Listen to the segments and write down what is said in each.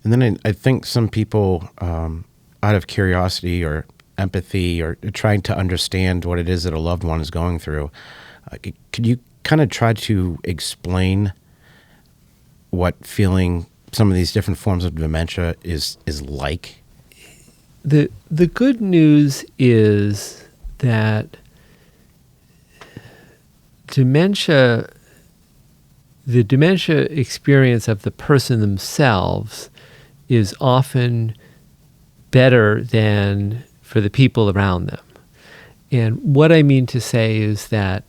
And then I think some people, out of curiosity or empathy or trying to understand what it is that a loved one is going through, could you kind of try to explain what feeling some of these different forms of dementia is like? The good news is that the dementia experience of the person themselves is often better than for the people around them. And what I mean to say is that,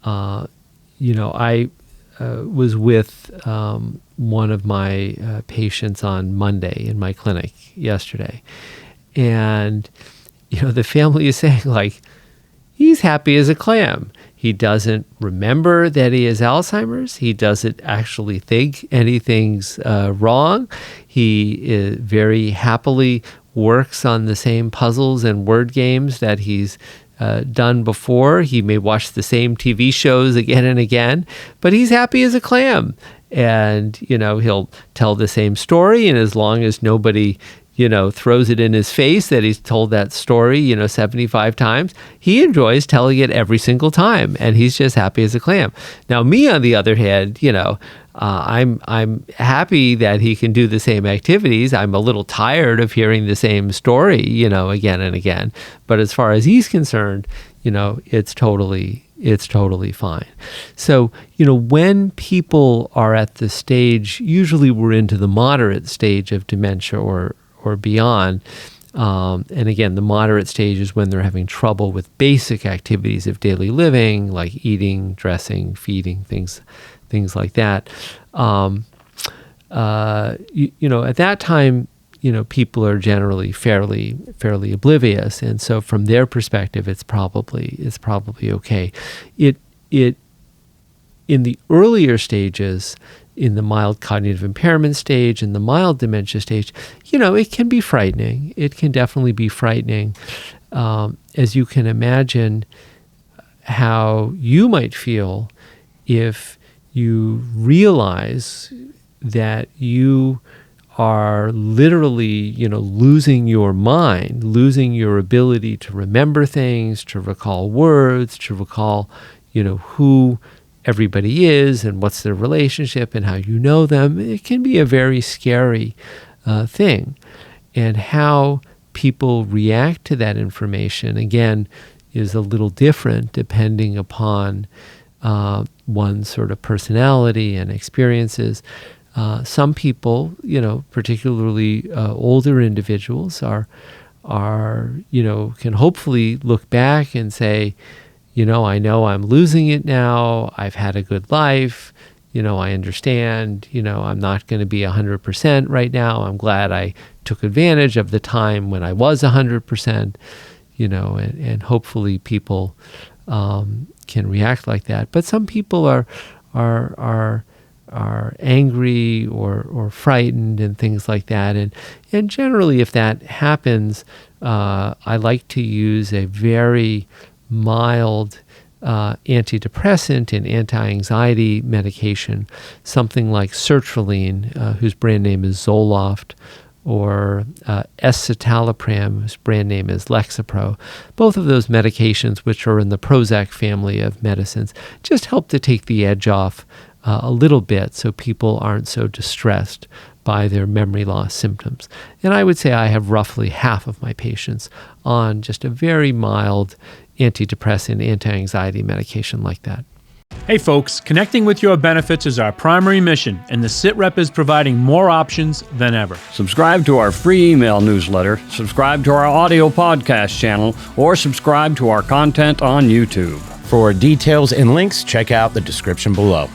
I was with one of my patients on Monday in my clinic yesterday. And, the family is saying, like, he's happy as a clam. He doesn't remember that he has Alzheimer's. He doesn't actually think anything's wrong. He very happily works on the same puzzles and word games that he's done before. He may watch the same TV shows again and again, but he's happy as a clam. And, he'll tell the same story. And as long as nobody throws it in his face that he's told that story, 75 times, he enjoys telling it every single time, and he's just happy as a clam. Now, me, on the other hand, I'm happy that he can do the same activities. I'm a little tired of hearing the same story, again and again. But as far as he's concerned, it's totally fine. So, when people are at the stage, usually we're into the moderate stage of dementia or beyond. And again, the moderate stage is when they're having trouble with basic activities of daily living, like eating, dressing, feeding, things like that. At that time, people are generally fairly oblivious, and so from their perspective, it's probably okay. It in the earlier stages, in the mild cognitive impairment stage, in the mild dementia stage, it can be frightening. It can definitely be frightening. As you can imagine how you might feel if you realize that you are literally, losing your mind, losing your ability to remember things, to recall words, to recall, who everybody is and what's their relationship and how you know them. It can be a very scary thing. And how people react to that information, again, is a little different depending upon one's sort of personality and experiences. Some people, particularly older individuals, are can hopefully look back and say, I know I'm losing it now. I've had a good life. I understand. I'm not going to be 100% right now. I'm glad I took advantage of the time when I was 100%. And hopefully people can react like that. But some people are angry or frightened and things like that. And generally, if that happens, I like to use a very mild antidepressant and anti-anxiety medication, something like sertraline, whose brand name is Zoloft, or escitalopram, whose brand name is Lexapro. Both of those medications, which are in the Prozac family of medicines, just help to take the edge off a little bit so people aren't so distressed by their memory loss symptoms. And I would say I have roughly half of my patients on just a very mild antidepressant, anti-anxiety medication like that. Hey folks, connecting with your benefits is our primary mission, and theSITREP is providing more options than ever. Subscribe to our free email newsletter, subscribe to our audio podcast channel, or subscribe to our content on YouTube. For details and links, check out the description below.